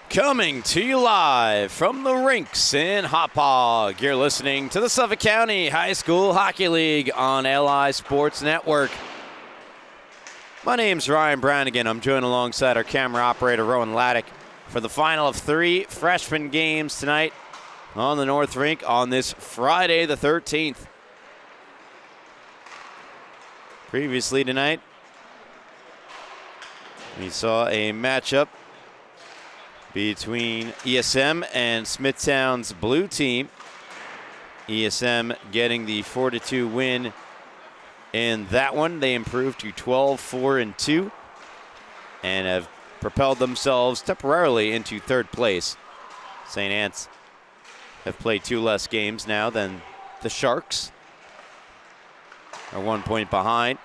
Coming to you live from the rinks in Hauppauge, you're listening to the Suffolk County High School Hockey League on LI Sports Network. My name's Ryan Brannigan. I'm joined alongside our camera operator, Rowan Laddick, for the final of 3 freshman games tonight on the North Rink on this Friday the 13th. Previously tonight, we saw a matchup between ESM and Smithtown's blue team. ESM getting the 4-2 win in that one. They improved to 12-4-2 and have propelled themselves temporarily into third place. St. Anne's have played 2 less games now than the Sharks, are 1 point behind.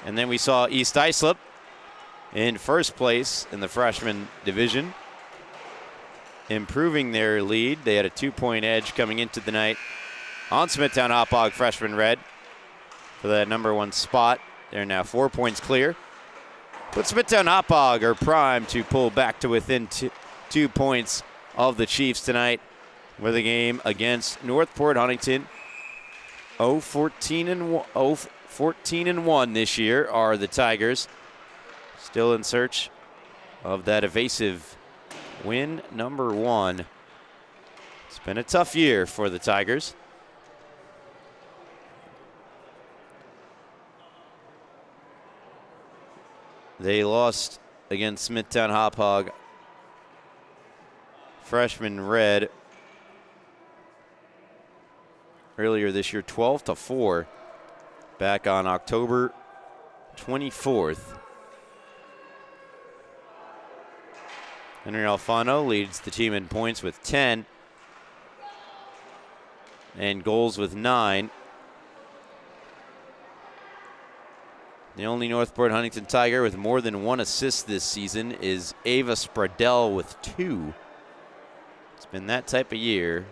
And then we saw East Islip in first place in the freshman division, improving their lead. They had a 2-point edge coming into the night on Smithtown Hauppauge freshman red for that number 1 spot. They're now 4 points clear. But Smithtown Hauppauge are primed to pull back to within 2 points of the Chiefs tonight with a game against Northport Huntington. 14-1 this year are the Tigers. Still in search of that evasive win number 1. It's been a tough year for the Tigers. They lost against Smithtown Hauppauge freshman red earlier this year, 12-4, back on October 24th. Henry Alfano leads the team in points with 10 and goals with 9. The only Northport Huntington Tiger with more than 1 assist this season is Ava Spradell with 2. It's been that type of year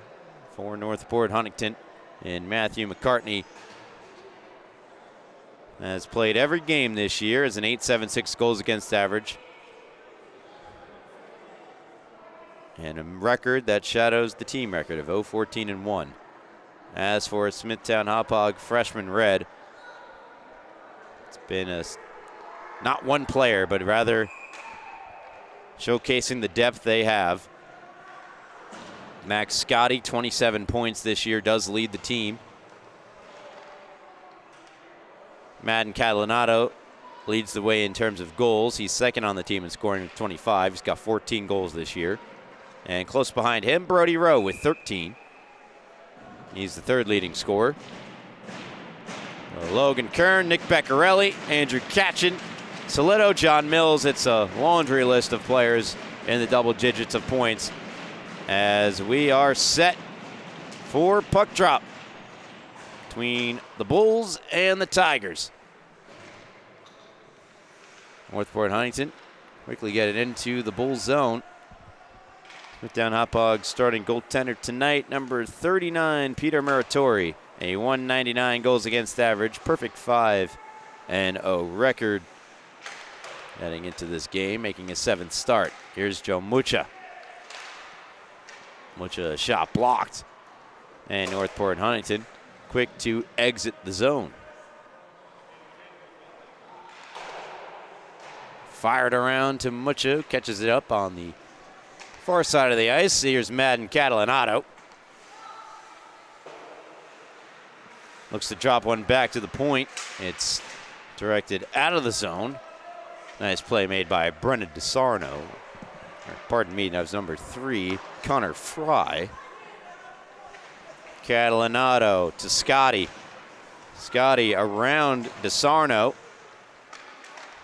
for Northport Huntington, and Matthew McCartney has played every game this year as an .876 goals against average, and a record that shadows the team record of 0-14-1. As for Smithtown Hauppauge freshman red, it's been not one player, but rather showcasing the depth they have. Max Scotti, 27 points this year, does lead the team. Madden Catalanato leads the way in terms of goals. He's second on the team in scoring with 25. He's got 14 goals this year. And close behind him, Brody Rowe with 13. He's the third leading scorer. Logan Kern, Nick Beccarelli, Andrew Katchen, Soletto, John Mills. It's a laundry list of players in the double digits of points as we are set for puck drop between the Bulls and the Tigers. Northport Huntington quickly get it into the Bulls zone. Smithtown Hauppauge starting goaltender tonight, number 39, Peter Muratori, a .199 goals against average, perfect 5-0 record heading into this game, making a 7th start. Here's Joe Mucha. Mucha shot blocked, and Northport Huntington quick to exit the zone. Fired around to Mucha, catches it up on the far side of the ice. Here's Madden Catalanato. Looks to drop one back to the point. It's directed out of the zone. Nice play made by Brennan DeSarno. Pardon me, that was number 3, Connor Fry. Catalanato to Scotti. Scotti around DeSarno.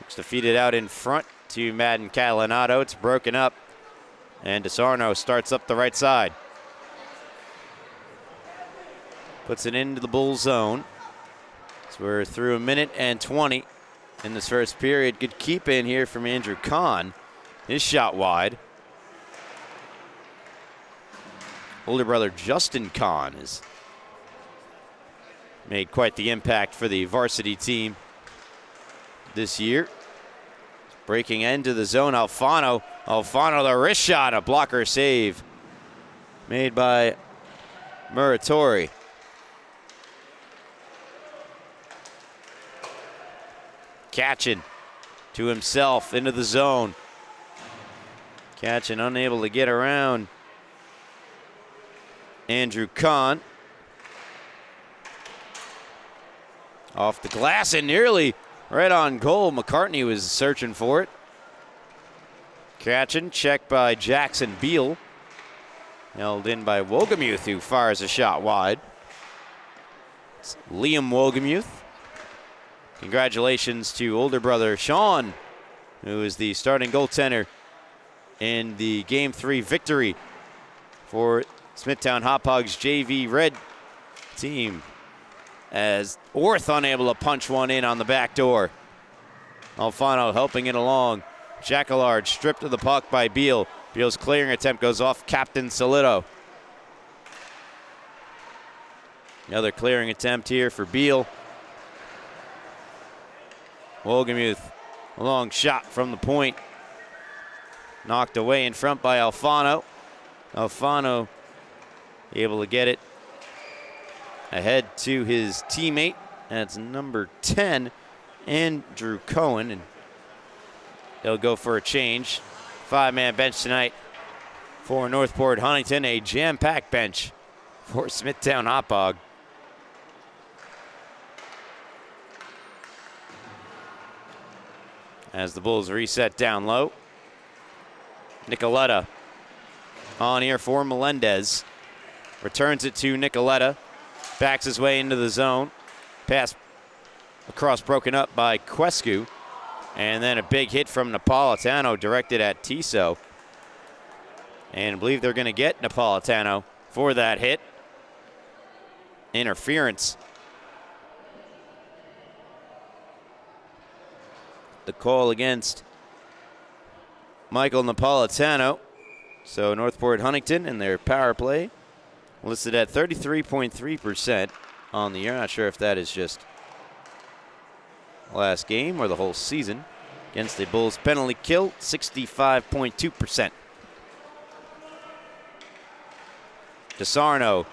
Looks to feed it out in front to Madden Catalanato. It's broken up, and DeSarno starts up the right side. Puts it into the Bull zone. So we're through 1:20 in this first period. Good keep in here from Andrew Kahn. His shot wide. Older brother Justin Kahn has made quite the impact for the varsity team this year. Breaking into the zone, Alfano. Alfano, the wrist shot, a blocker save made by Muratori. Catching to himself into the zone. Catching unable to get around Andrew Kahn. Off the glass and nearly right on goal. McCartney was searching for it. Catching, checked by Jackson Beal. Held in by Wohlgemuth, who fires a shot wide. It's Liam Wohlgemuth. Congratulations to older brother Sean, who is the starting goaltender in the Game 3 victory for Smithtown Hauppauge's JV Red team, as Orth unable to punch one in on the back door. Alfano helping it along. Jacquelard stripped of the puck by Beal. Beal's clearing attempt goes off Captain Solito. Another clearing attempt here for Beal. Wohlgemuth, a long shot from the point. Knocked away in front by Alfano. Alfano able to get it ahead to his teammate. That's number 10, Andrew Cohen. And they'll go for a change. 5-man bench tonight for Northport Huntington. A jam-packed bench for Smithtown Hauppauge. As the Bulls reset down low. Nicoletta on here for Melendez. Returns it to Nicoletta. Backs his way into the zone. Pass across broken up by Quescu. And then a big hit from Napolitano directed at Tiso. And I believe they're going to get Napolitano for that hit. Interference. The call against Michael Napolitano. So Northport Huntington in their power play listed at 33.3% on the year. Not sure if that is just last game or the whole season. Against the Bulls penalty kill, 65.2%. DeSarno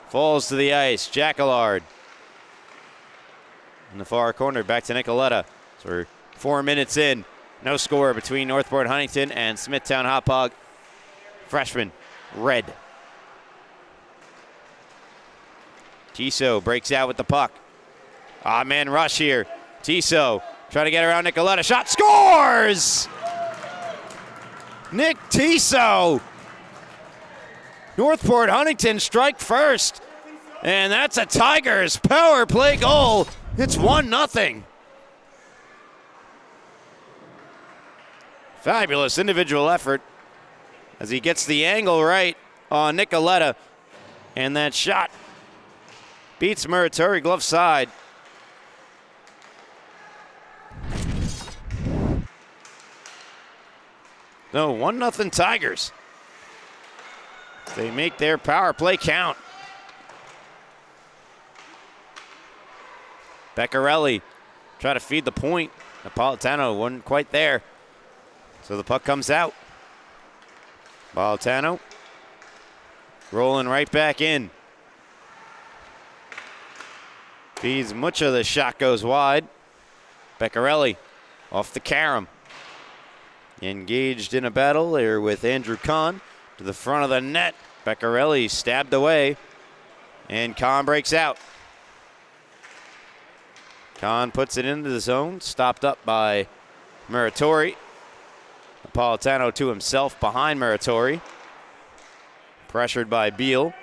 falls to the ice. Jacquelard in the far corner, back to Nicoletta. So we're 4 minutes in. No score between Northport Huntington and Smithtown Hauppauge. Freshman, Red. Tiso breaks out with the puck. Man rush here. Tiso trying to get around Nicoletta. Shot, scores! Nick Tiso. Northport Huntington strike first. And that's a Tigers power play goal. It's 1-0. Fabulous individual effort as he gets the angle right on Nicoletta. And that shot beats Muratori glove side. No, 1-0 Tigers. They make their power play count. Beccarelli try to feed the point. Napolitano wasn't quite there. So the puck comes out. Napolitano rolling right back in. Feeds Mucha, the shot goes wide. Beccarelli off the carom. Engaged in a battle there with Andrew Kahn to the front of the net. Beccarelli stabbed away, and Kahn breaks out. Kahn puts it into the zone, stopped up by Muratori. Napolitano to himself behind Muratori. Pressured by Beal.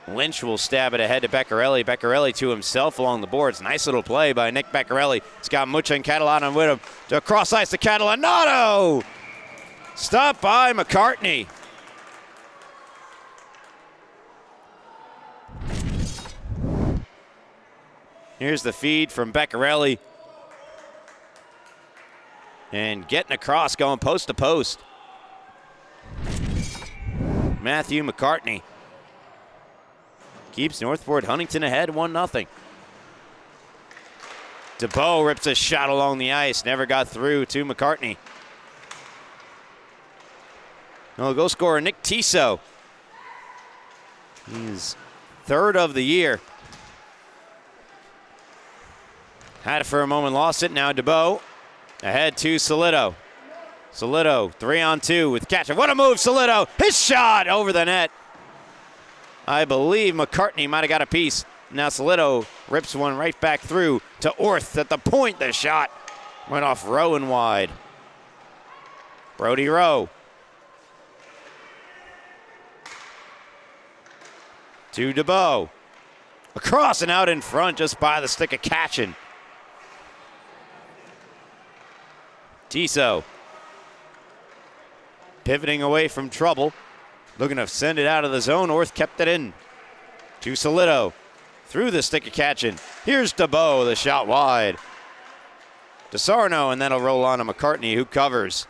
Lynch will stab it ahead to Beccarelli. Beccarelli to himself along the boards. Nice little play by Nick Beccarelli. He's got Mucha and Catalano with him. To cross ice to Catalanato. Stopped by McCartney. Here's the feed from Beccarelli. And getting across, going post to post. Matthew McCartney keeps Northport Huntington ahead 1-0. DeBow rips a shot along the ice. Never got through to McCartney. No, goal scorer Nick Tiso. He's third of the year. Had it for a moment, lost it. Now DeBow ahead to Solito. Solito 3-on-2 with Katcher. What a move, Solito. His shot over the net. I believe McCartney might have got a piece. Now Solito rips one right back through to Orth at the point. The shot went off Rowe and wide. Brody Rowe. To DeBow. Across and out in front just by the stick of Katchen. Tiso. Pivoting away from trouble. Looking to send it out of the zone. Orth kept it in. To Solito. Through the stick of Katchen. Here's DeBow, the shot wide. DeSarno, and that'll roll on to McCartney, who covers.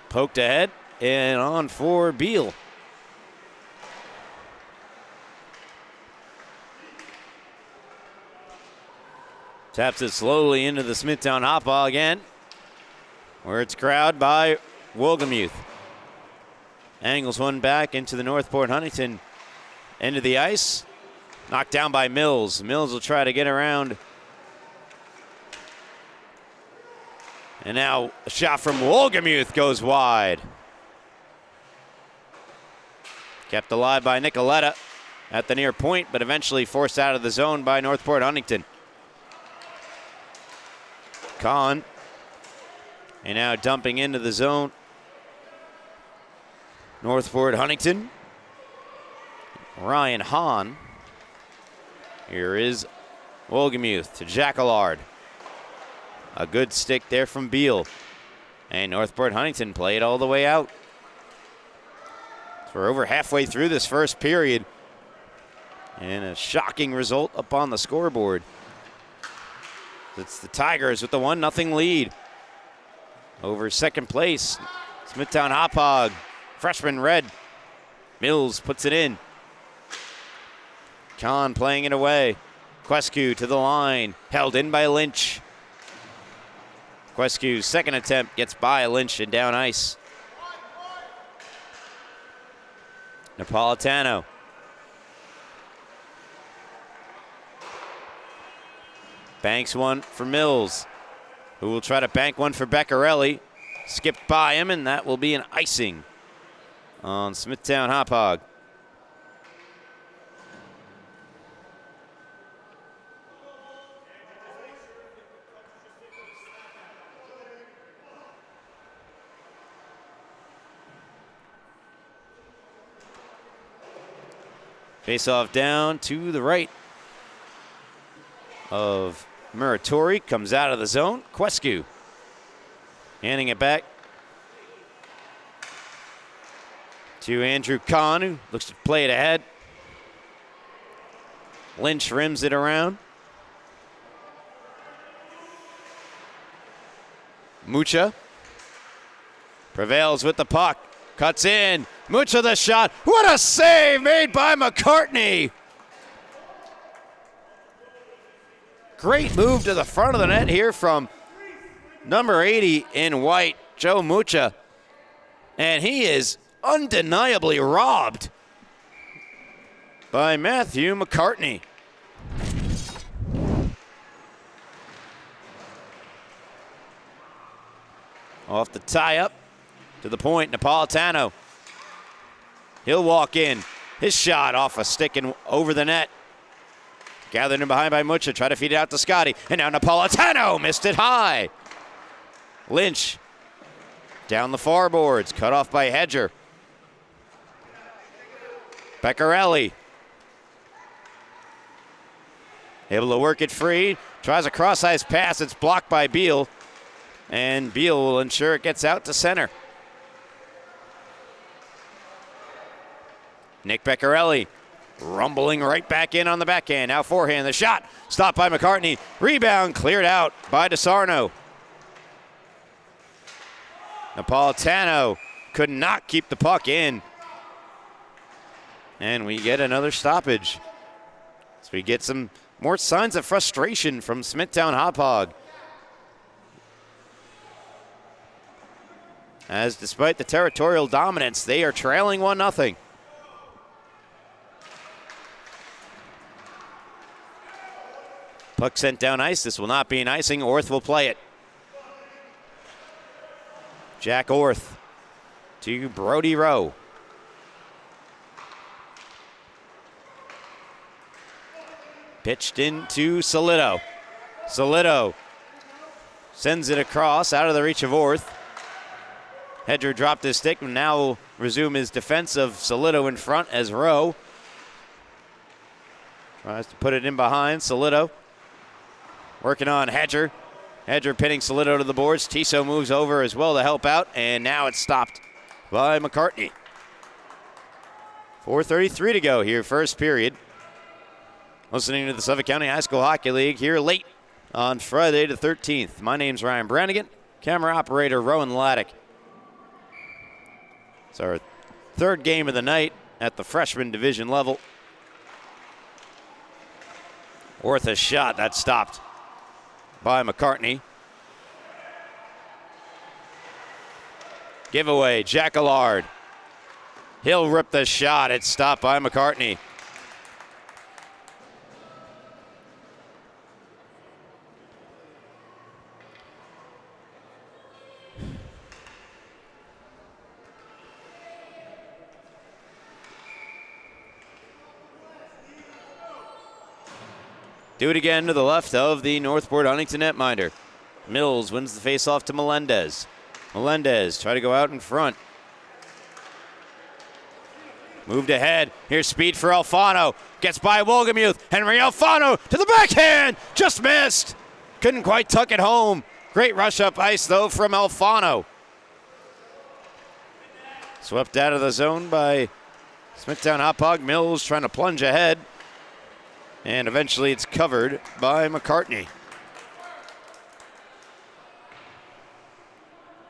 Poked ahead and on for Beal. Taps it slowly into the Smithtown Hauppauge again, where it's crowded by Wohlgemuth. Angles one back into the Northport Huntington end of the ice. Knocked down by Mills. Mills will try to get around. And now a shot from Wohlgemuth goes wide. Kept alive by Nicoletta at the near point, but eventually forced out of the zone by Northport Huntington. Kahn. And now dumping into the zone. Northport Huntington. Ryan Hahn. Here is Wohlgemuth to Jacquelard. A good stick there from Beal. And Northport Huntington played all the way out. So we're over halfway through this first period. And a shocking result up on the scoreboard. It's the Tigers with the 1-0 lead. Over second place, Smithtown Hauppauge. Freshman red. Mills puts it in. Kahn playing it away. Quescu to the line. Held in by Lynch. Quescu's second attempt gets by Lynch and down ice. Napolitano. Banks one for Mills, who will try to bank one for Beccarelli. Skipped by him, and that will be an icing on Smithtown Hauppauge. Face-off down to the right of Muratori. Comes out of the zone. Quescu handing it back to Andrew Kahn, who looks to play it ahead. Lynch rims it around. Mucha prevails with the puck. Cuts in. Mucha the shot. What a save made by McCartney. Great move to the front of the net here from number 80 in white, Joe Mucha. And he is undeniably robbed by Matthew McCartney. Off the tie-up to the point, Napolitano. He'll walk in. His shot off a stick and over the net. Gathered in behind by Mucha. Try to feed it out to Scotty. And now Napolitano missed it high. Lynch down the far boards. Cut off by Hedger. Beccarelli. Able to work it free. Tries a cross-ice pass. It's blocked by Beal. And Beal will ensure it gets out to center. Nick Beccarelli rumbling right back in on the backhand. Now forehand, the shot stopped by McCartney. Rebound cleared out by DeSarno. Napolitano could not keep the puck in. And we get another stoppage. So we get some more signs of frustration from Smithtown Hauppauge. As despite the territorial dominance, they are trailing 1-0. Puck sent down ice. This will not be an icing. Orth will play it. Jack Orth to Brody Rowe. Pitched into Solito. Solito sends it across out of the reach of Orth. Hedger dropped his stick and now will resume his defense of Solito in front as Rowe tries to put it in behind. Solito working on Hedger. Hedger pinning Solito to the boards. Tiso moves over as well to help out, and now it's stopped by McCartney. 4:33 to go here, first period. Listening to the Suffolk County High School Hockey League here late on Friday the 13th. My name's Ryan Brannigan, camera operator Rowan Laddick. It's our third game of the night at the freshman division level. Worth a shot, that's stopped by McCartney. Giveaway, Jack Allard. He'll rip the shot, it's stopped by McCartney. Do it again to the left of the Northport Huntington netminder. Mills wins the faceoff to Melendez. Melendez try to go out in front. Moved ahead. Here's speed for Alfano. Gets by Wolgamuth. Henry Alfano to the backhand. Just missed. Couldn't quite tuck it home. Great rush up ice, though, from Alfano. Swept out of the zone by Smithtown Hauppauge. Mills trying to plunge ahead. And eventually it's covered by McCartney.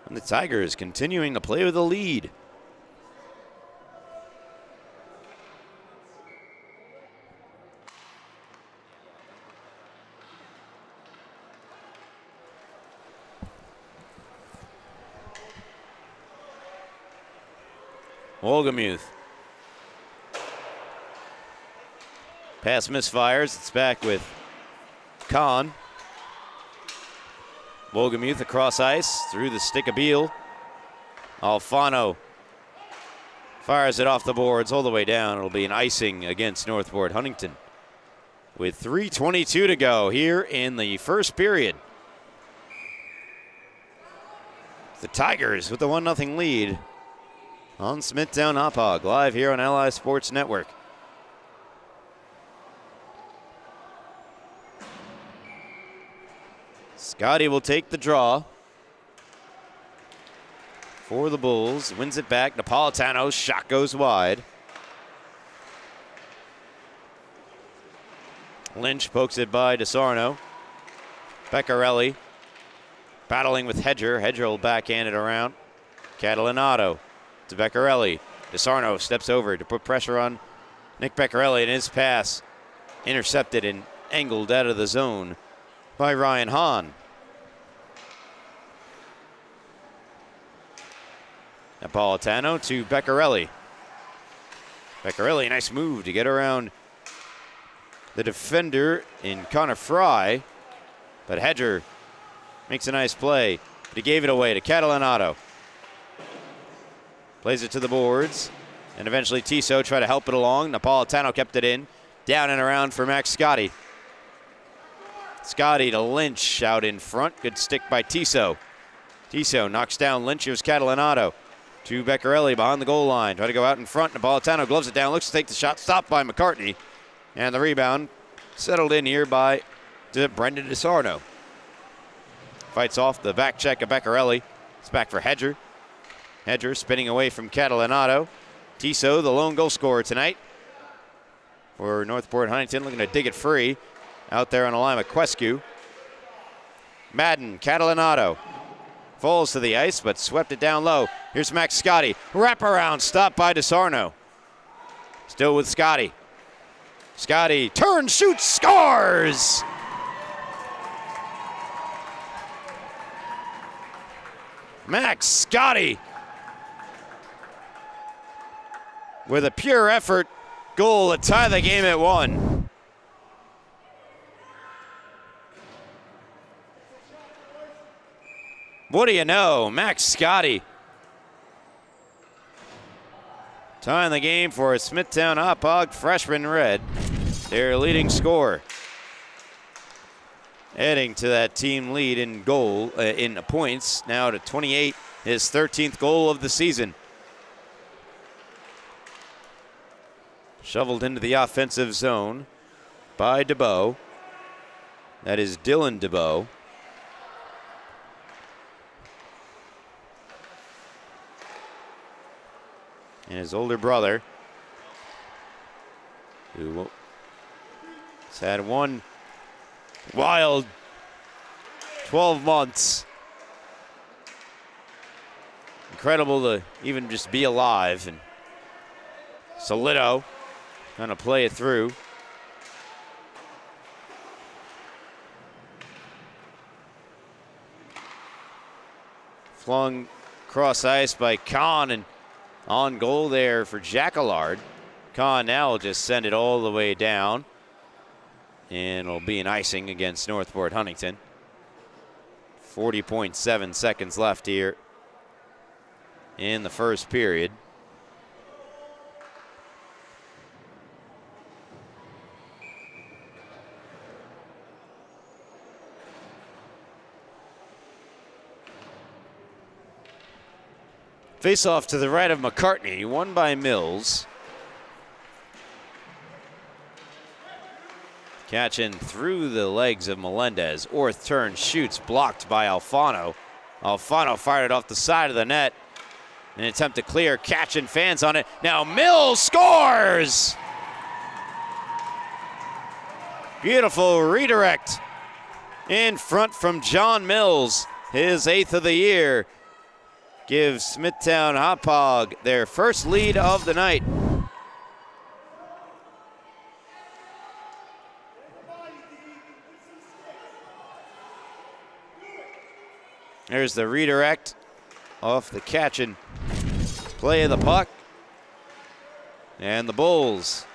And the Tigers continuing to play with the lead. Wolgamuth. Pass misfires. It's back with Kahn. Wolgamuth across ice through the stick of Beal. Alfano fires it off the boards all the way down. It'll be an icing against Northport Huntington with 3:22 to go here in the first period. The Tigers with the 1-0 lead on Smithtown Hauppauge, live here on LI Sports Network. Scotty will take the draw for the Bulls. Wins it back. Napolitano's shot goes wide. Lynch pokes it by DeSarno. Beccarelli battling with Hedger. Hedger will backhand it around. Catalinato to Beccarelli. DeSarno steps over to put pressure on Nick Beccarelli, and his pass intercepted and angled out of the zone by Ryan Hahn. Napolitano to Beccarelli. Beccarelli, nice move to get around the defender in Connor Fry. But Hedger makes a nice play. But he gave it away to Catalinato. Plays it to the boards. And eventually Tiso tried to help it along. Napolitano kept it in. Down and around for Max Scotty. Scotty to Lynch out in front. Good stick by Tiso. Tiso knocks down Lynch. It was Catalinato to Beccarelli behind the goal line. Try to go out in front. Napolitano gloves it down. Looks to take the shot. Stopped by McCartney. And the rebound settled in here by Brendan DeSarno. Fights off the back check of Beccarelli. It's back for Hedger. Hedger spinning away from Catalinato. Tiso, the lone goal scorer tonight for Northport Huntington, looking to dig it free out there on a line with Quescu. Madden, Catalanato, falls to the ice, but swept it down low. Here's Max Scotty. Wraparound, stopped by DeSarno. Still with Scotty. Scotty turns, shoots, scores! Max Scotty with a pure effort goal to tie the game at 1. What do you know? Max Scotty tying the game for Smithtown Hauppauge freshman red, their leading scorer. Adding to that team lead in goal, in points, now to 28, his 13th goal of the season. Shoveled into the offensive zone by DeBow. That is Dylan DeBow. And his older brother, who has had one wild 12 months. Incredible to even just be alive. And Solito trying to play it through. Flung cross ice by Kahn, and on goal there for Jacquelard. Kahn now will just send it all the way down. And it'll be an icing against Northport Huntington. 40.7 seconds left here in the first period. Face off to the right of McCartney, won by Mills. Catching through the legs of Melendez. Orth turns, shoots, blocked by Alfano. Alfano fired it off the side of the net. An attempt to clear, catching fans on it. Now Mills scores! Beautiful redirect in front from John Mills, his 8th of the year. Gives Smithtown Hauppauge their first lead of the night. There's the redirect off the catch and play of the puck. And the Bulls,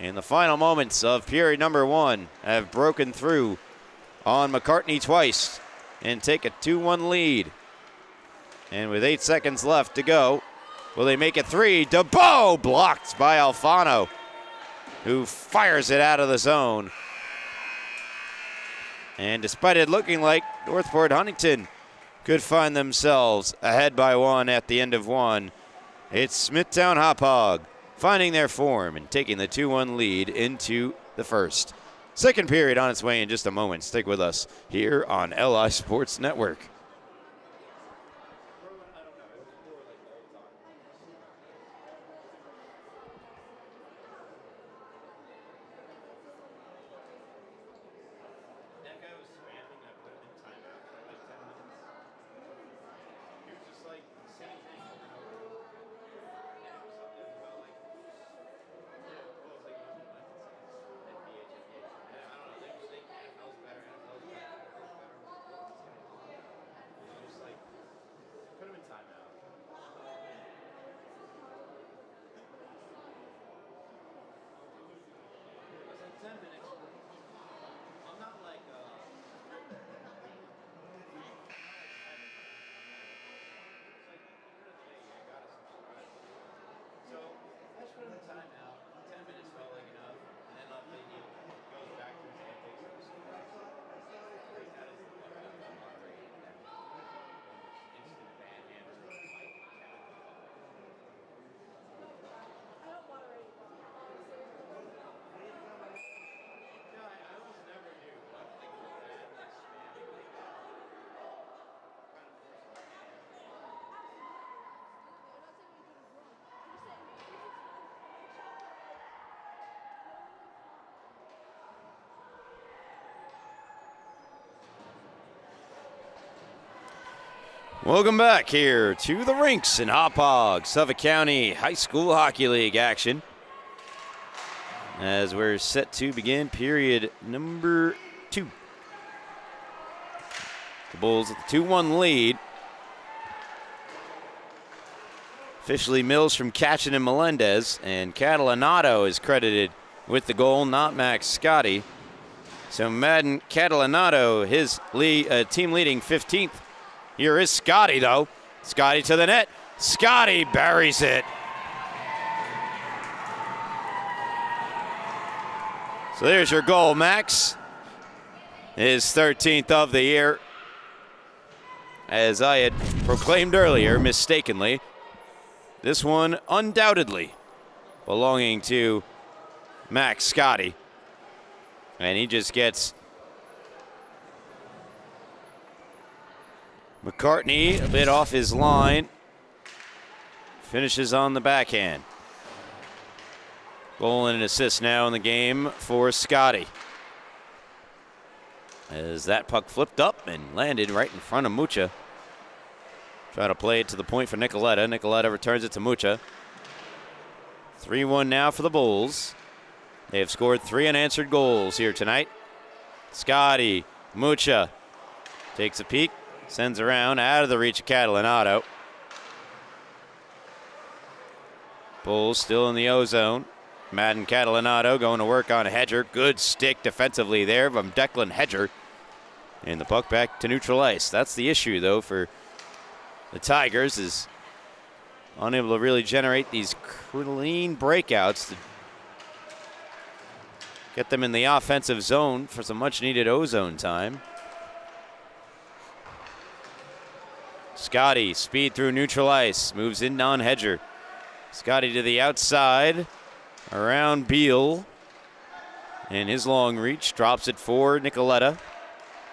in the final moments of period number 1, have broken through on McCartney twice and take a 2-1 lead. And with 8 seconds left to go, will they make it 3? DeBow blocked by Alfano, who fires it out of the zone. And despite it looking like Northport Huntington could find themselves ahead by 1 at the end of 1, it's Smithtown Hauppauge finding their form and taking the 2-1 lead into the first. Second period on its way in just a moment. Stick with us here on LI Sports Network. Welcome back here to the rinks in Hauppauge, Suffolk County High School Hockey League action. As we're set to begin period number 2. The Bulls with the 2-1 lead. Officially Mills from Catchin and Melendez, and Catalanato is credited with the goal, not Max Scotty. So Madden Catalanato, his team leading 15th. Here is Scotty, though. Scotty to the net. Scotty buries it. So there's your goal, Max. His 13th of the year. As I had proclaimed earlier, mistakenly, this one undoubtedly belonging to Max Scotty. And he just gets McCartney a bit off his line. Finishes on the backhand. Goal and an assist now in the game for Scotty. As that puck flipped up and landed right in front of Mucha. Try to play it to the point for Nicoletta. Nicoletta returns it to Mucha. 3-1 now for the Bulls. They have scored 3 unanswered goals here tonight. Scotty, Mucha takes a peek. Sends around out of the reach of Catalanato. Bulls still in the O-zone. Madden Catalanato going to work on Hedger. Good stick defensively there from Declan Hedger. And the puck back to neutral ice. That's the issue, though, for the Tigers, is unable to really generate these clean breakouts to get them in the offensive zone for some much-needed O-zone time. Scotty, speed through neutral ice, moves in on Hedger. Scotty to the outside, around Beal. And his long reach, drops it for Nicoletta.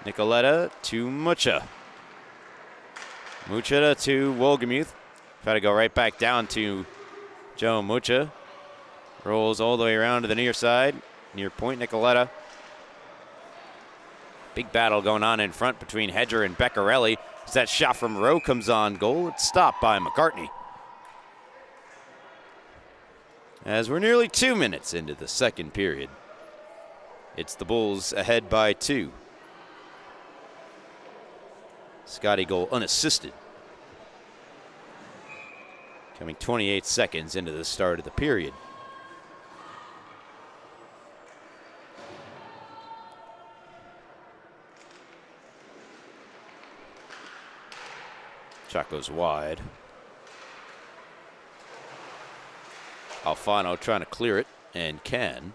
Nicoletta to Mucha. Mucha to Wolgemuth. Try to go right back down to Joe Mucha. Rolls all the way around to the near side, near point Nicoletta. Big battle going on in front between Hedger and Beccarelli. As that shot from Rowe comes on goal, it's stopped by McCartney. As we're nearly 2 minutes into the second period, it's the Bulls ahead by 2. Scotty goal unassisted. Coming 28 seconds into the start of the period. Shot goes wide. Alfano trying to clear it, and can.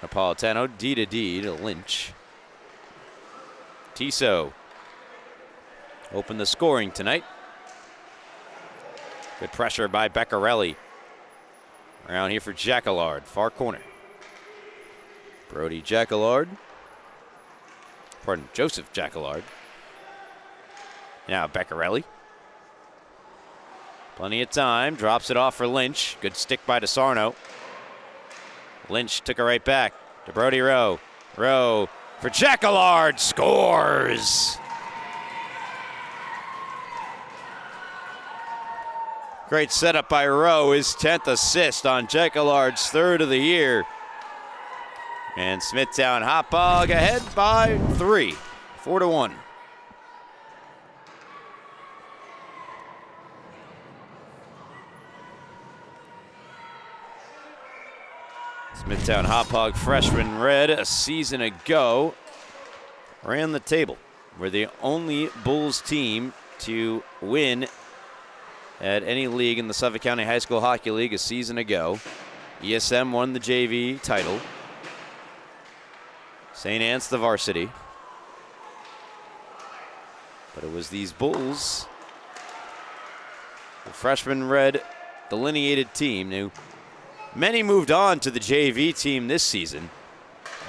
Napolitano, D to D to Lynch. Tiso open the scoring tonight. Good pressure by Beccarelli. Around here for Jacquelard, far corner. Brody Jacquelard. Pardon, Joseph Jacquelard. Now Beccarelli. Plenty of time, drops it off for Lynch. Good stick by DeSarno. Lynch took it right back to Brody Rowe. Rowe for Jacquelard, scores! Great setup by Rowe, his 10th assist on Jacquelard's 3rd of the year. And Smithtown Hauppauge ahead by 3, 4-1. Smithtown Hauppauge freshman Red a season ago ran the table. We're the only Bulls team to win at any league in the Suffolk County High School Hockey League a season ago. ESM won the JV title. St. Anne's the varsity. But it was these Bulls, the freshman Red delineated team. Now, many moved on to the JV team this season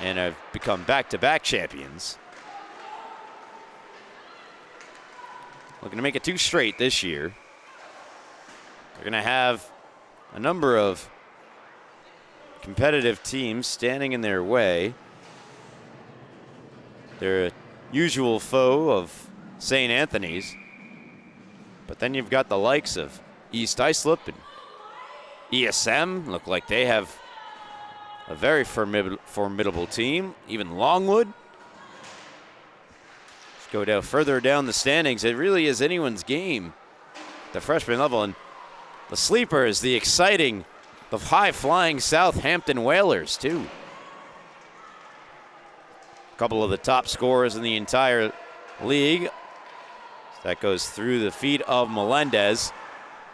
and have become back-to-back champions. Looking to make it 2 straight this year. They're going to have a number of competitive teams standing in their way. They're a usual foe of St. Anthony's. But then you've got the likes of East Islip and ESM. Look like they have a very formidable team. Even Longwood. Let's go down further down the standings. It really is anyone's game, the freshman level. And the sleeper is the exciting, the high-flying Southampton Whalers, too. A couple of the top scorers in the entire league. That goes through the feet of Melendez.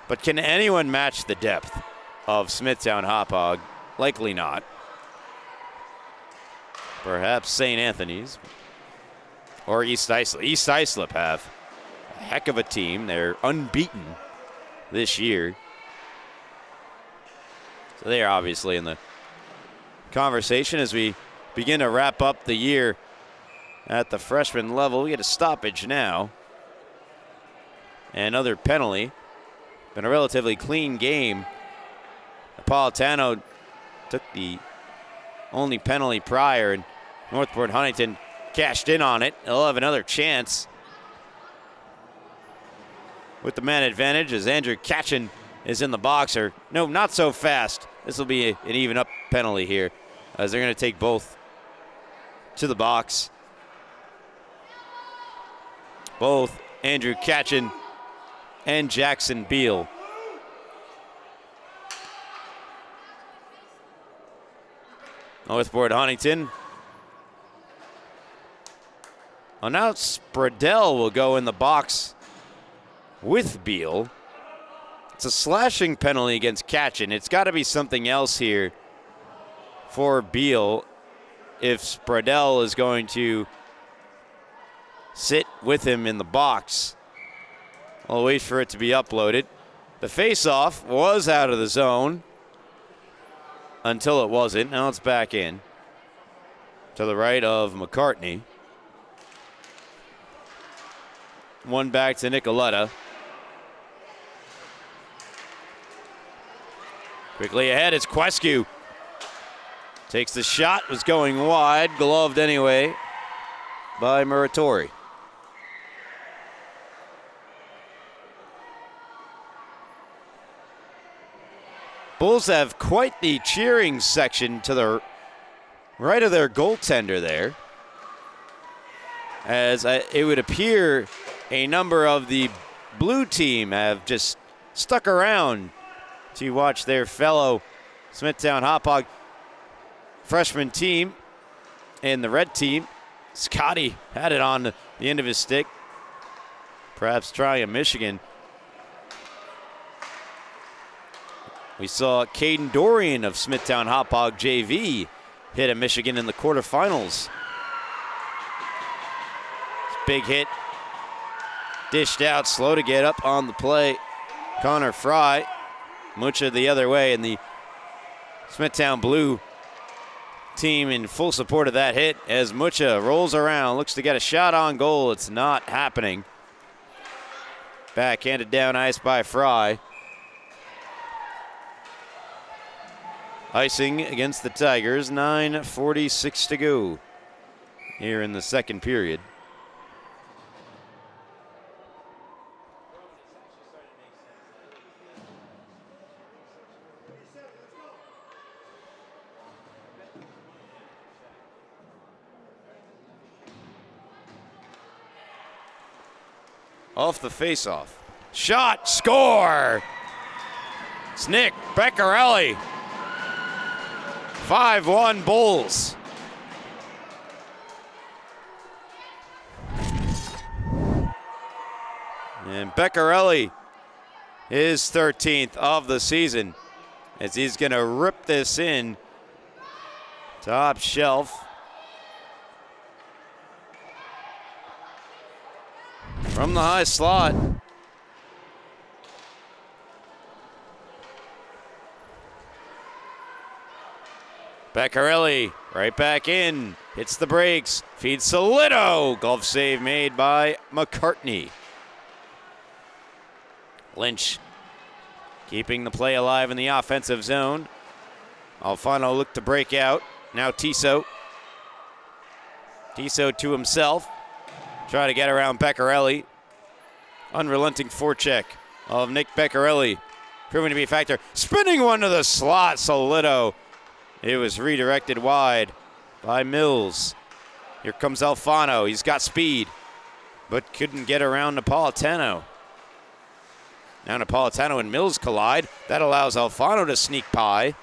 But can anyone match the depth of Smithtown Hauppauge? Likely not. Perhaps St. Anthony's or East Islip. East Islip have a heck of a team. They're unbeaten this year. So they are obviously in the conversation as we begin to wrap up the year at the freshman level. We get a stoppage now. Another penalty. Been a relatively clean game. Napolitano took the only penalty prior, and Northport Huntington cashed in on it. They'll have another chance with the man advantage as Andrew Katchen is in the box. Or no, not so fast. This will be an even up penalty here as they're going to take both to the box. Both Andrew Katchen and Jackson Beal. Northport Huntington. Well, now Spradell will go in the box with Beal. It's a slashing penalty against Katchen. It's got to be something else here for Beal if Spradell is going to sit with him in the box. I'll wait for it to be uploaded. The face-off was out of the zone until it wasn't. Now it's back in to the right of McCartney. One back to Nicoletta. Quickly ahead, it's Quescu. Takes the shot, was going wide, gloved anyway by Muratori. Bulls have quite the cheering section to the right of their goaltender there. As it would appear a number of the blue team have just stuck around to watch their fellow Smithtown Hauppauge freshman team. And the red team, Scotty had it on the end of his stick. Perhaps trying a Michigan. We saw Caden Dorian of Smithtown Hauppauge JV hit a Michigan in the quarterfinals. Big hit. Dished out, slow to get up on the play. Connor Fry. Mucha the other way, and the Smithtown Blue team in full support of that hit as Mucha rolls around, looks to get a shot on goal. It's not happening. Backhanded down ice by Fry. Icing against the Tigers, 9:46 to go here in the second period. Off the faceoff. Shot, score! It's Nick Beccarelli. 5-1 Bulls. And Beccarelli, his 13th of the season, as he's going to rip this in. Top shelf. From the high slot. Beccarelli right back in. Hits the brakes. Feeds Solito. Glove save made by McCartney. Lynch keeping the play alive in the offensive zone. Alfano looked to break out. Now Tiso. Tiso to himself. Try to get around Beccarelli. Unrelenting forecheck of Nick Beccarelli, proving to be a factor. Spinning one to the slot, Solito. It was redirected wide by Mills. Here comes Alfano. He's got speed, but couldn't get around Napolitano. Now Napolitano and Mills collide. That allows Alfano to sneak by.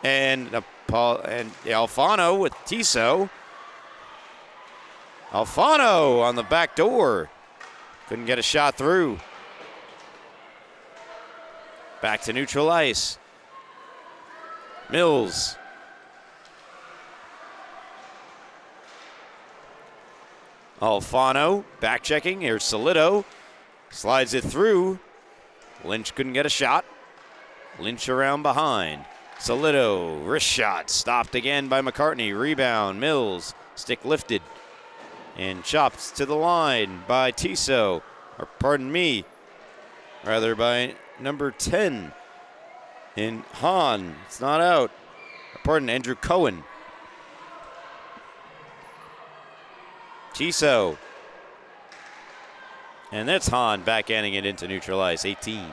And Alfano with Tiso. Alfano on the back door. Couldn't get a shot through. Back to neutral ice. Mills. Alfano back checking. Here's Solito. Slides it through. Lynch couldn't get a shot. Lynch around behind. Solito, wrist shot. Stopped again by McCartney. Rebound. Mills. Stick lifted. And chopped to the line by Tiso. Or pardon me. Rather by number 10 in Hahn. It's not out. Pardon, Andrew Cohen. Tiso. And that's Hahn backhanding it into neutral ice, 18.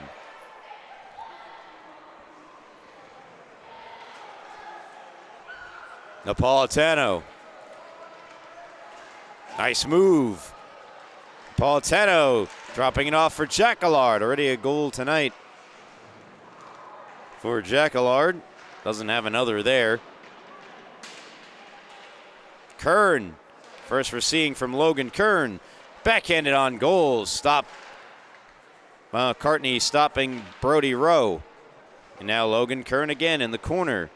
Napolitano. Nice move. Napolitano dropping it off for Jacquillard. Already a goal tonight for Jacquillard. Doesn't have another there. Kern. First we're seeing from Logan Kern. Backhanded on goal. Stop. McCartney stopping Brody Rowe. And now Logan Kern again in the corner.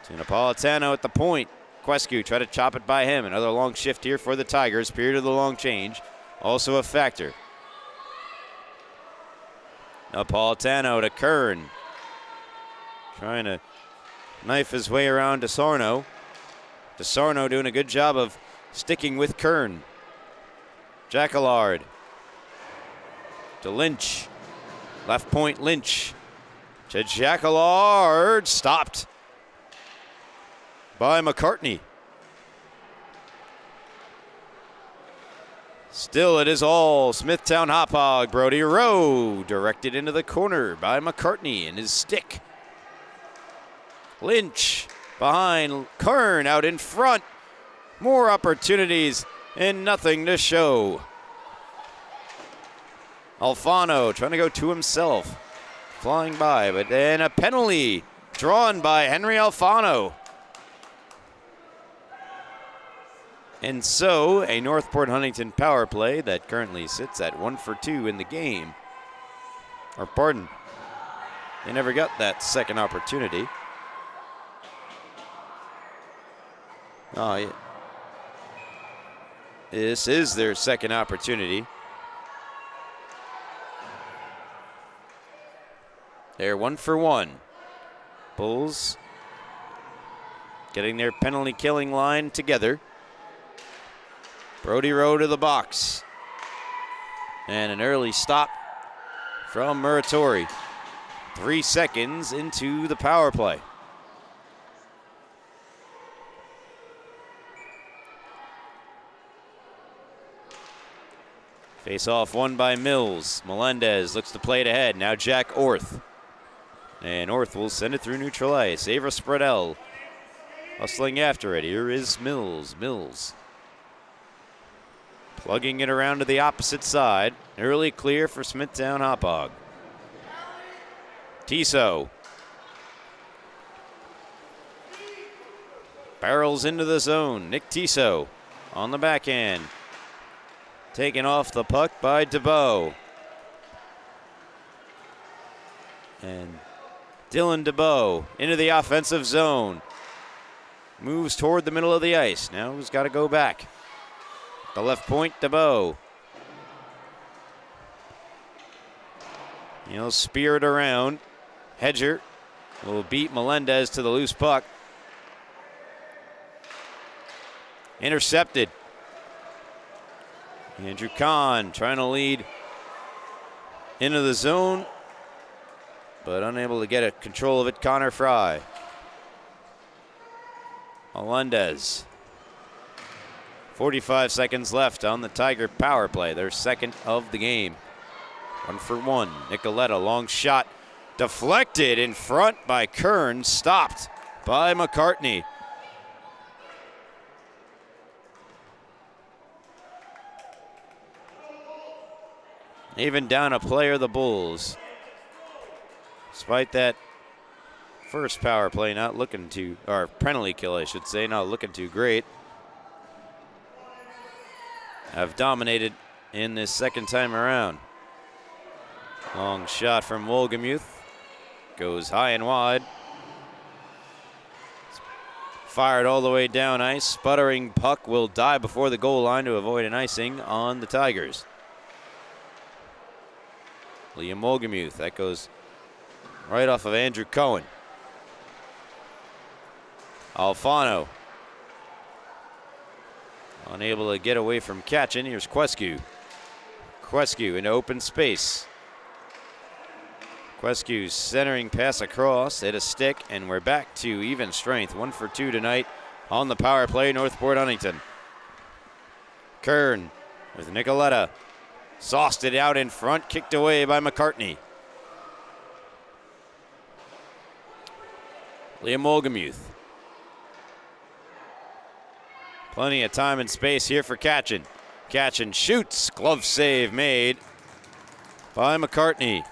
To Napolitano at the point. Quescu try to chop it by him. Another long shift here for the Tigers. Period of the long change. Also a factor. Napolitano to Kern. Trying to knife his way around DeSarno. DeSarno doing a good job of sticking with Kern. Jacquillard. To Lynch. Left point Lynch. To Jacquillard. Stopped by McCartney. Still, it is all Smithtown Hauppauge. Brody Rowe directed into the corner by McCartney and his stick. Lynch behind Kern out in front. More opportunities and nothing to show. Alfano trying to go to himself. Flying by, but then a penalty drawn by Henry Alfano. And so, a Northport Huntington power play that currently sits at 1 for 2 in the game. Or pardon, they never got that second opportunity. Oh, yeah. This is their second opportunity. They're 1 for 1. Bulls getting their penalty killing line together. Brody Rowe to the box. And an early stop from Muratori. 3 seconds into the power play. Face off won by Mills. Melendez looks to play it ahead. Now Jack Orth. And Orth will send it through neutral ice. Avra Spreadell hustling after it. Here is Mills. Mills plugging it around to the opposite side. Early clear for Smithtown Hauppauge. Tiso barrels into the zone. Nick Tiso on the backhand. Taken off the puck by DeBow. And Dylan DeBow into the offensive zone. Moves toward the middle of the ice. Now he's got to go back. The left point, DeBow. He'll spear it around. Hedger will beat Melendez to the loose puck. Intercepted. Andrew Kahn trying to lead into the zone, but unable to get a control of it. Connor Fry. Melendez 45 seconds left on the Tiger power play, their second of the game. 1 for 1. Nicoletta, long shot, deflected in front by Kern, stopped by McCartney. Even down a player, the Bulls. Despite that first power play not looking too, or penalty kill I should say, not looking too great. Have dominated in this second time around. Long shot from Wolgemuth. Goes high and wide. Fired all the way down ice. Sputtering puck will die before the goal line to avoid an icing on the Tigers. Liam Wolgemuth, that goes right off of Andrew Cohen. Alfano. Unable to get away from Katchen. Here's Quescu. Quescu into open space. Quescu's centering pass across, hit a stick, and we're back to even strength. 1 for 2 tonight on the power play, Northport Huntington. Kern with Nicoletta. Sauced it out in front, kicked away by McCartney. Liam Wolgemuth. Plenty of time and space here for Katchen. Katchen shoots, glove save made by McCartney.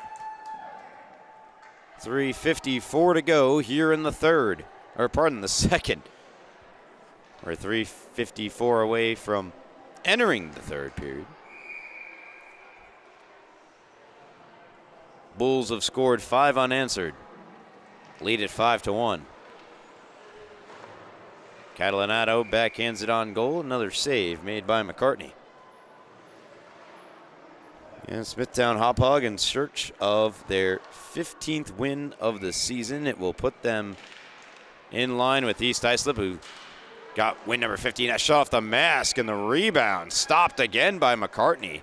3:54 to go here in the third, or pardon, the second. We're 3:54 away from entering the third period. Bulls have scored 5 unanswered. Lead at 5-1. Catalanato backhands it on goal. Another save made by McCartney. And Smithtown Hauppauge in search of their 15th win of the season. It will put them in line with East Islip, who got win number 15. That shot off the mask, and the rebound stopped again by McCartney.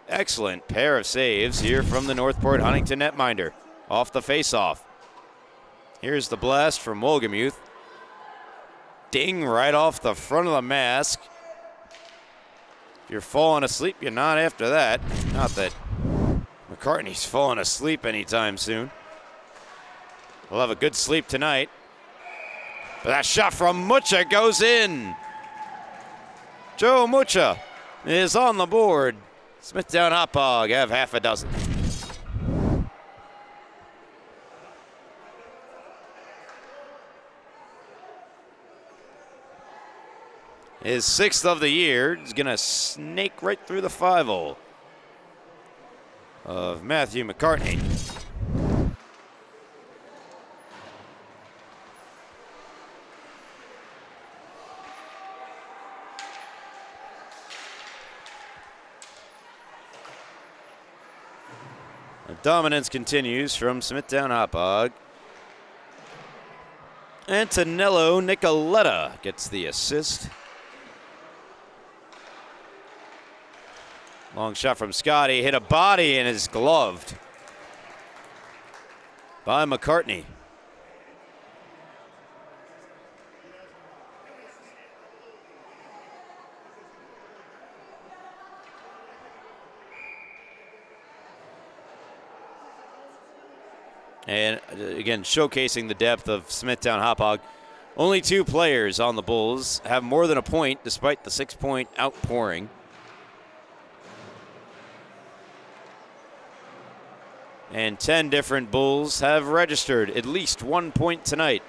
Excellent pair of saves here from the Northport Huntington netminder off the faceoff. Here's the blast from Wolgemuth. Ding right off the front of the mask. If you're falling asleep, you're not after that. Not that McCartney's falling asleep anytime soon. We'll have a good sleep tonight. But that shot from Mucha goes in. Joe Mucha is on the board. Smithtown Hauppauge have half a dozen. His 6th of the year. He's going to snake right through the 5-hole of Matthew McCartney. The dominance continues from Smithtown Hauppauge. Antonello Nicoletta gets the assist. Long shot from Scotty, hit a body and is gloved by McCartney. And again, showcasing the depth of Smithtown Hauppauge. Only 2 players on the Bulls have more than a point despite the 6-point outpouring. And 10 different Bulls have registered at least 1 point tonight.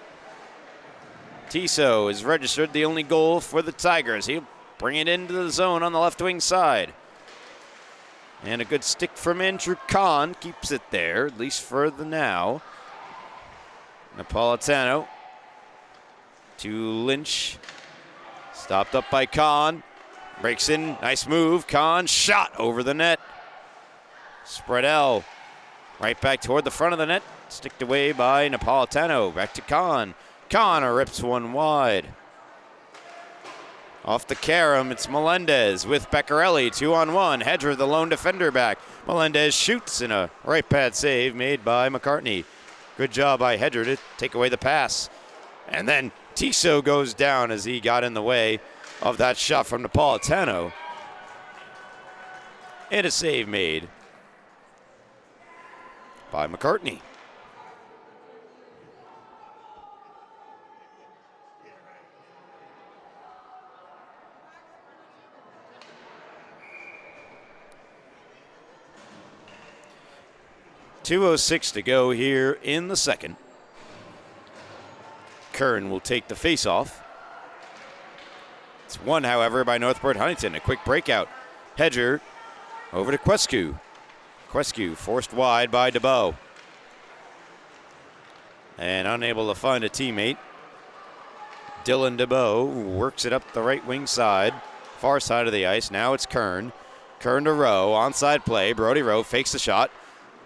Tiso is registered the only goal for the Tigers. He'll bring it into the zone on the left wing side. And a good stick from Andrew Kahn keeps it there, at least for the now. Napolitano to Lynch. Stopped up by Kahn. Breaks in, nice move. Kahn shot over the net. Spreadell right back toward the front of the net. Sticked away by Napolitano. Back to Kahn. Kahn rips one wide. Off the carom, it's Melendez with Beccarelli, 2-on-1. Hedger, the lone defender, back. Melendez shoots in a right pad save made by McCartney. Good job by Hedger to take away the pass. And then Tiso goes down as he got in the way of that shot from Napolitano. And a save made by McCartney. .206 to go here in the second. Kern will take the face-off. It's won, however, by Northport Huntington. A quick breakout. Hedger over to Quescu. Quescu forced wide by DeBow. And unable to find a teammate. Dylan DeBow works it up the right wing side, far side of the ice. Now it's Kern. Kern to Rowe, onside play. Brody Rowe fakes the shot.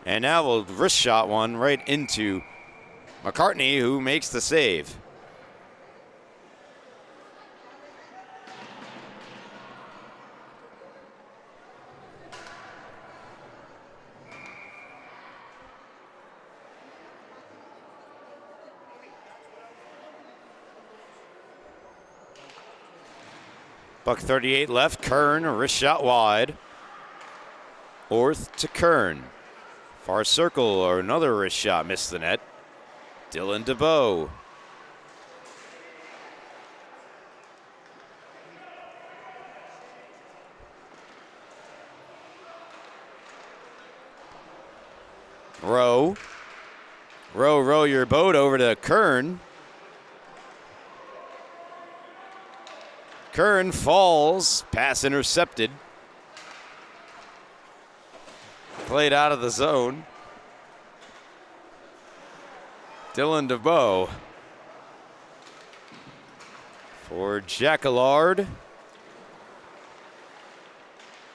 And now we'll wrist shot one right into McCartney, who makes the save. .38 left. Kern, wrist shot wide. Orth to Kern. Far circle, or another wrist shot, missed the net. Dylan DeBow. Rowe. Row your boat over to Kern. Kern falls, pass intercepted. Played out of the zone. Dylan DeBow for Jacquillard.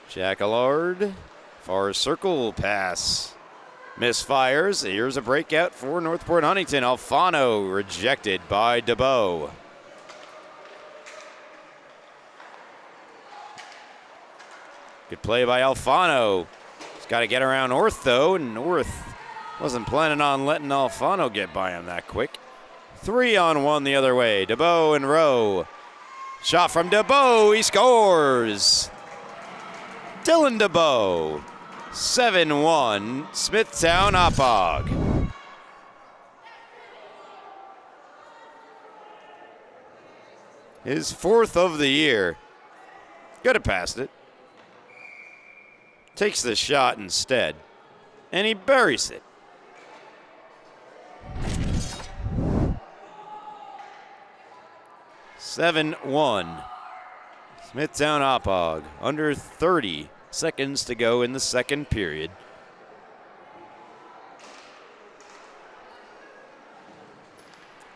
Jacquillard, far circle pass. Misfires. Here's a breakout for Northport Huntington. Alfano rejected by DeBow. Good play by Alfano. He's got to get around Orth, though, and Orth wasn't planning on letting Alfano get by him that quick. 3-on-1 the other way. DeBow and Rowe. Shot from DeBow. He scores. Dylan DeBow. 7-1. Smithtown Hauppauge. His 4th of the year. Could have passed it. Takes the shot instead, and he buries it. (7-1). Smithtown Hauppauge. Under 30 seconds to go in the second period.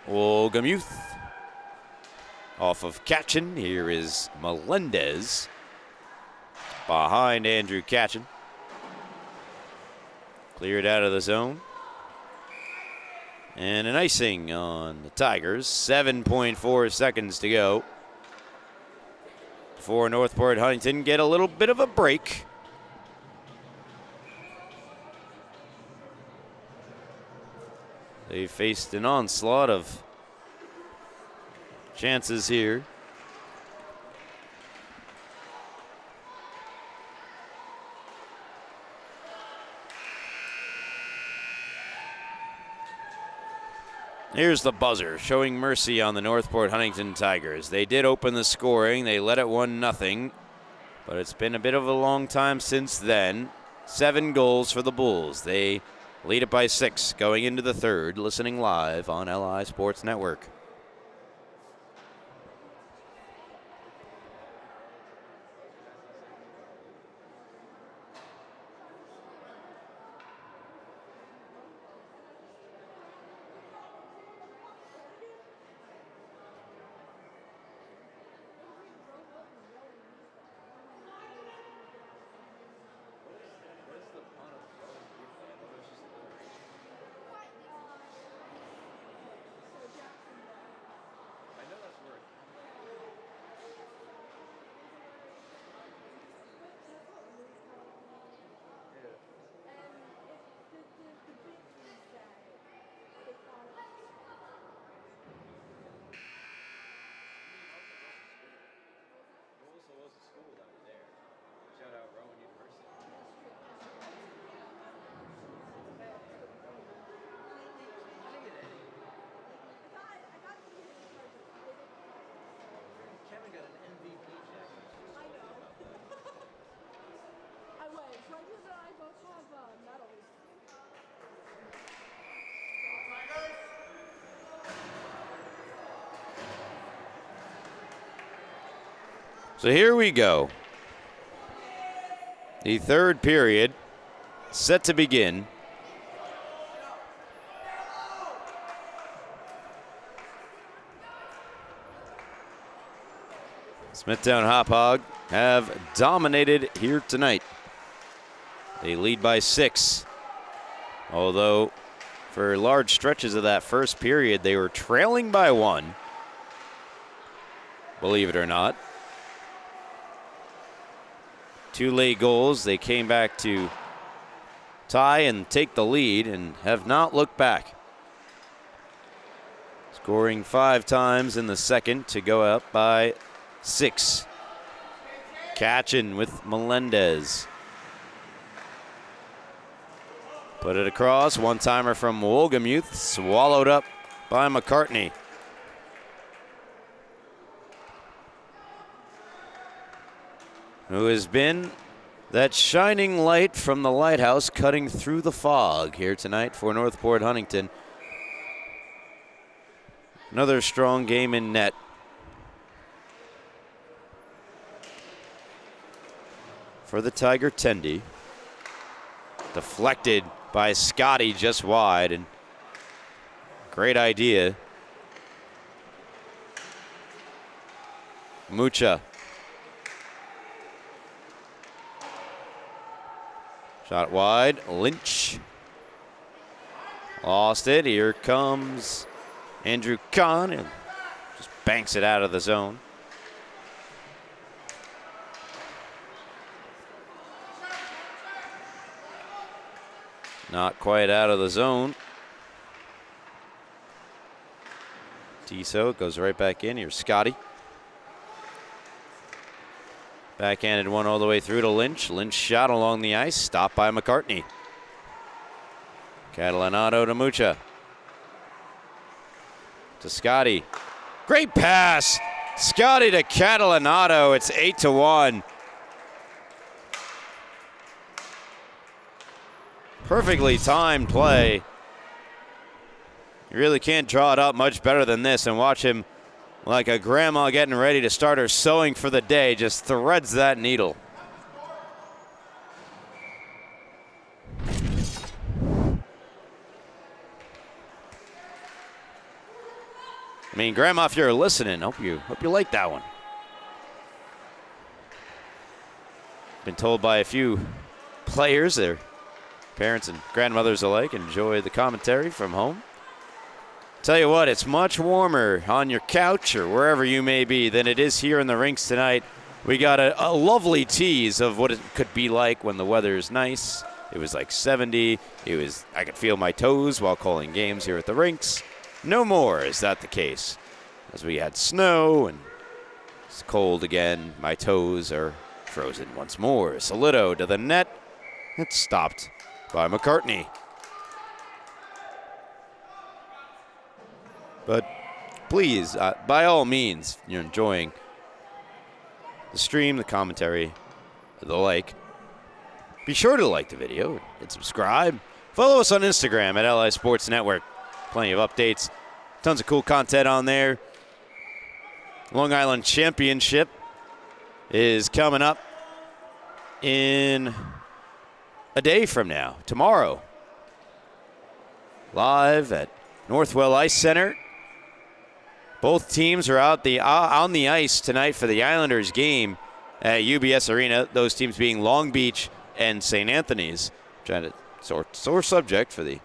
Olgamuth off of Katchen. Here is Melendez. Behind Andrew Katchen. Cleared out of the zone. And an icing on the Tigers. 7.4 seconds to go before Northport Huntington get a little bit of a break. They faced an onslaught of chances here. Here's the buzzer, showing mercy on the Northport Huntington Tigers. They did open the scoring. They led it 1-0, but it's been a bit of a long time since then. 7 goals for the Bulls. They lead it by 6 going into the third, listening live on LI Sports Network. So here we go. The third period set to begin. Smithtown Hauppauge have dominated here tonight. They lead by 6. Although for large stretches of that first period, they were trailing by 1. Believe it or not. 2 late goals. They came back to tie and take the lead and have not looked back. Scoring 5 times in the second to go up by 6. Catching with Melendez. Put it across. One-timer from Wolgamuth. Swallowed up by McCartney. Who has been that shining light from the lighthouse cutting through the fog here tonight for Northport Huntington. Another strong game in net. For the Tiger Tendy. Deflected by Scotty just wide, and great idea. Mucha. Shot wide, Lynch. Lost it, here comes Andrew Kahn, and just banks it out of the zone. Not quite out of the zone. Tiso goes right back in, here's Scotty. Backhanded one all the way through to Lynch. Lynch shot along the ice, stopped by McCartney. Catalanato to Mucha. To Scotty. Great pass. Scotty to Catalanato. It's 8-1. Perfectly timed play. You really can't draw it up much better than this, and watch him like a grandma getting ready to start her sewing for the day, just threads that needle. I mean, Grandma, if you're listening, hope you like that one. Been told by a few players, their parents and grandmothers alike, enjoy the commentary from home. Tell you what, it's much warmer on your couch or wherever you may be than it is here in the rinks tonight. We got a lovely tease of what it could be like when the weather is nice. It was like 70. I could feel my toes while calling games here at the rinks. No more is that the case. As we had snow and it's cold again, my toes are frozen once more. Solito to the net. It's stopped by McCartney. But please, by all means, you're enjoying the stream, the commentary, the like. Be sure to like the video and subscribe. Follow us on Instagram at LI Sports Network. Plenty of updates, tons of cool content on there. Long Island Championship is coming up in a day from now, tomorrow. Live at Northwell Ice Center. Both teams are out on the ice tonight for the Islanders game at UBS Arena. Those teams being Long Beach and St. Anthony's. Trying to sore subject for the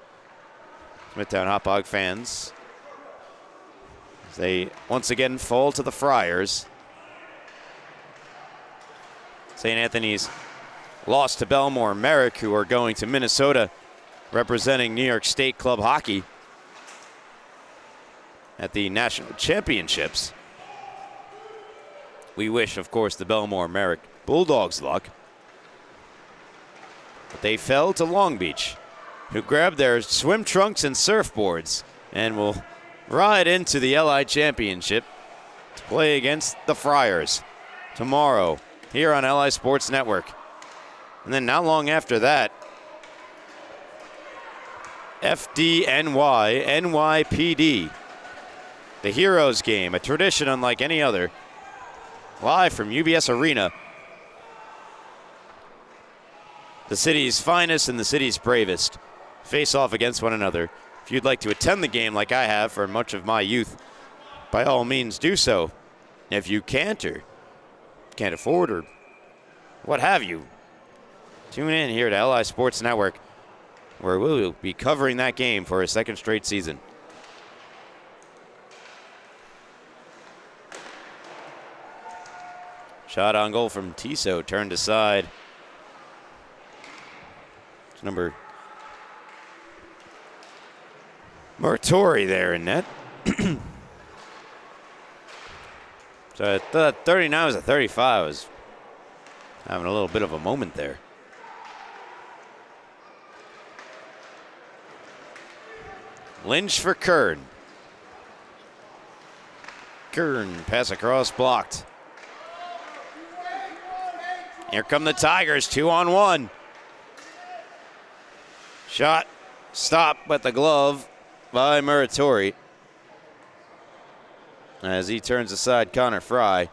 Smithtown Hauppauge fans. They once again fall to the Friars. St. Anthony's lost to Belmore Merrick, who are going to Minnesota representing New York State Club Hockey at the National Championships. We wish, of course, the Belmore Merrick Bulldogs luck. But they fell to Long Beach, who grabbed their swim trunks and surfboards and will ride into the LI Championship to play against the Friars tomorrow here on LI Sports Network. And then not long after that, FDNY, NYPD, the Heroes game, a tradition unlike any other, live from UBS Arena. The city's finest and the city's bravest face off against one another. If you'd like to attend the game like I have for much of my youth, by all means do so. If you can't or can't afford or what have you, tune in here to LI Sports Network, where we'll be covering that game for a second straight season. Shot on goal from Tiso, turned aside. It's number Muratori there in net. So I thought 39 was a 35. I was having a little bit of a moment there. Lynch for Kern. Kern, pass across, blocked. Here come the Tigers, 2-on-1. Shot, stopped with the glove by Muratori. As he turns aside Connor Fry.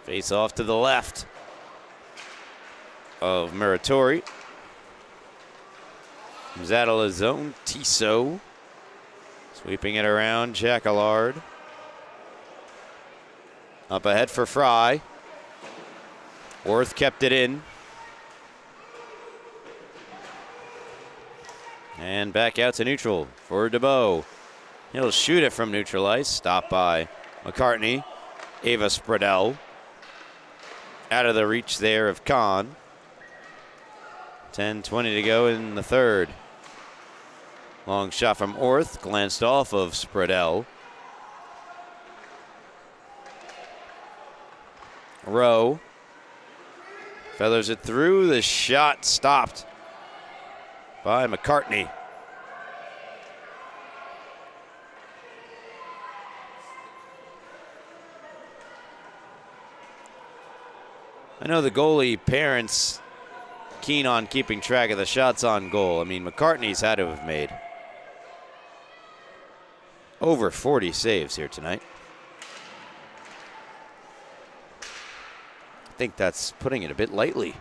Face off to the left of Muratori. Comes out of his zone. Tiso sweeping it around. Jacquillard. Up ahead for Fry. Worth kept it in. And back out to neutral for DeBow. He'll shoot it from neutral ice. Stopped by McCartney. Ava Spradell. Out of the reach there of Kahn. 10:20 to go in the third. Long shot from Orth, glanced off of Spradell. Rowe feathers it through. The shot stopped by McCartney. I know the goalie parents keen on keeping track of the shots on goal. I mean, McCartney's had to have made over 40 saves here tonight. I think that's putting it a bit lightly.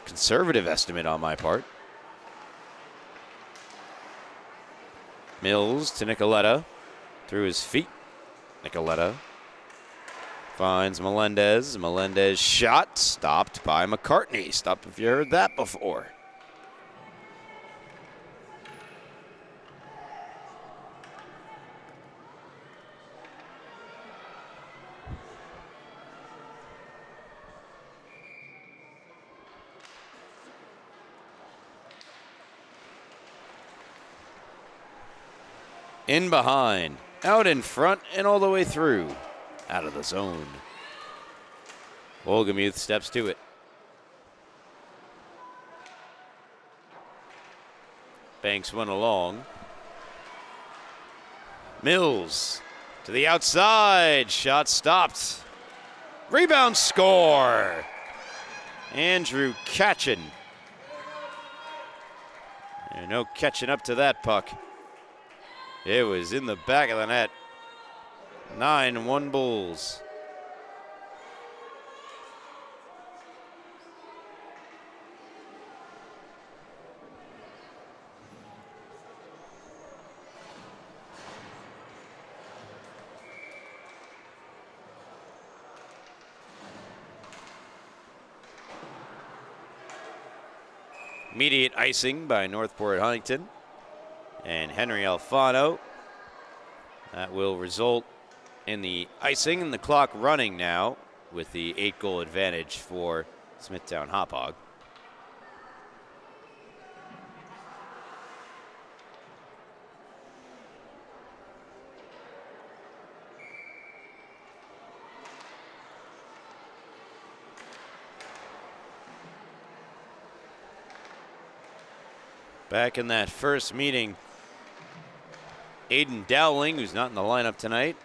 Conservative estimate on my part. Mills to Nicoletta. Through his feet. Nicoletta finds Melendez. Melendez shot stopped by McCartney. Stop if you heard that before. In behind, out in front, and all the way through. Out of the zone. Wolgamuth steps to it. Banks one along. Mills to the outside. Shot stopped. Rebound score. Andrew Katchen. And no catching up to that puck. It was in the back of the net. 9-1 Bulls. Immediate icing by Northport Huntington and Henry Alfano. That will result in the icing and the clock running now with the 8-goal advantage for Smithtown Hauppauge. Back in that first meeting, Aiden Dowling, who's not in the lineup tonight.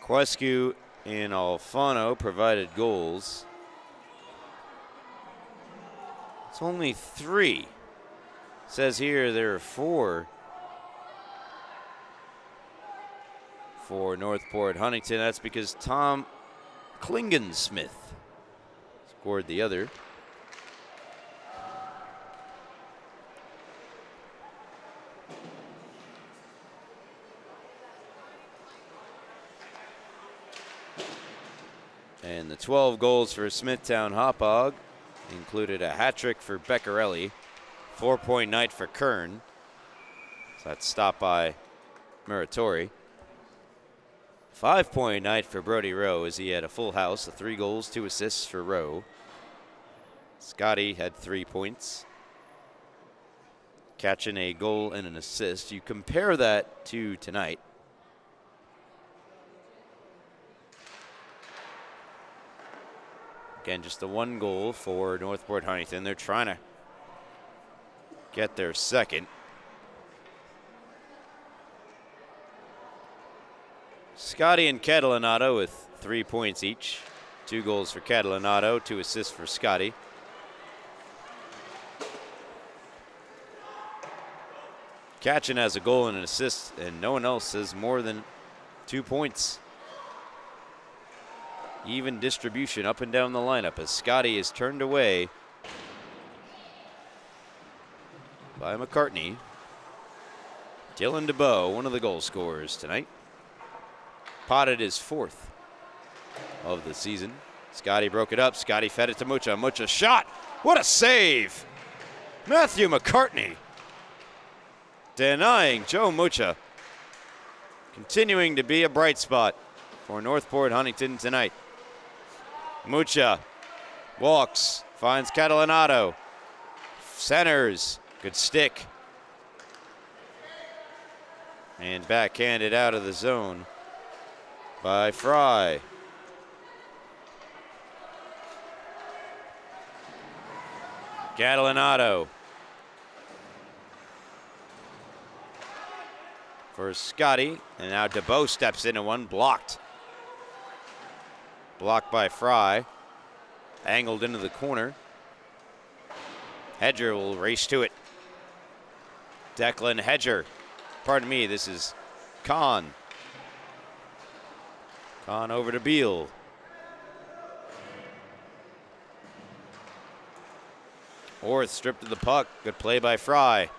Quescu and Alfano provided goals. It's only 3. It says here there are 4 for Northport Huntington. That's because Tom Klingensmith scored the other. And the 12 goals for Smithtown Hauppauge included a hat trick for Beccarelli, 4-point night for Kern. So that's stopped by Muratori. 5-point night for Brody Rowe as he had a full house, 3 goals, 2 assists for Rowe. Scotty had 3 points, catching a goal and an assist. You compare that to tonight. Again, just the 1 goal for Northport Huntington. They're trying to get their second. Scotty and Catalanato with 3 points each. 2 goals for Catalanato, 2 assists for Scotty. Catchin has a goal and an assist, and no one else has more than 2 points. Even distribution up and down the lineup as Scotty is turned away by McCartney. Dylan DeBow, one of the goal scorers tonight. Potted his 4th of the season. Scotty broke it up. Scotty fed it to Mucha. Mucha shot. What a save! Matthew McCartney denying Joe Mucha. Continuing to be a bright spot for Northport Huntington tonight. Mucha walks, finds Catalanato, centers, good stick, and backhanded out of the zone by Fry. Catalanato for Scotty, and now DeBow steps into one, blocked. Blocked by Fry, angled into the corner. Hedger will race to it. Declan Hedger, pardon me, this is Kahn. Kahn over to Beal. Orth stripped of the puck, good play by Fry.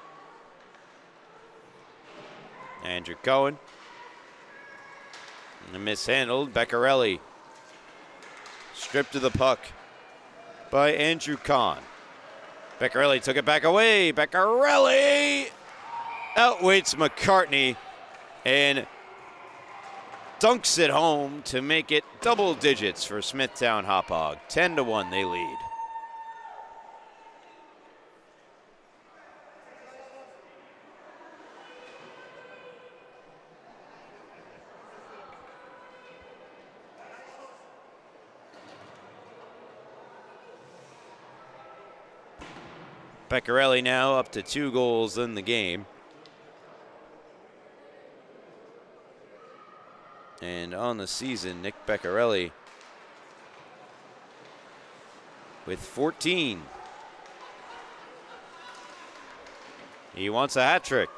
Andrew Cohen. And mishandled, Beccarelli. Stripped of the puck by Andrew Kahn. Beccarelli took it back away. Beccarelli outweights McCartney and dunks it home to make it double digits for Smithtown Hauppauge. 10-1 they lead. Beccarelli now up to 2 goals in the game. And on the season, Nick Beccarelli with 14. He wants a hat trick.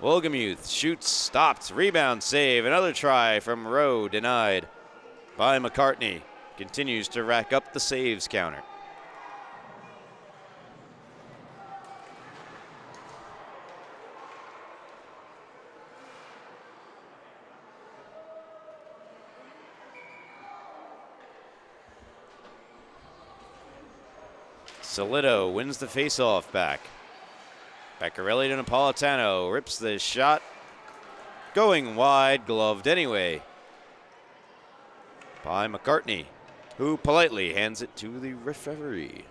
Wolgemuth shoots, stopped, rebound, save. Another try from Rowe, denied by McCartney. Continues to rack up the saves counter. Solito wins the faceoff back. Beccarelli to Napolitano, rips the shot. Going wide, gloved anyway. by McCartney, who politely hands it to the referee.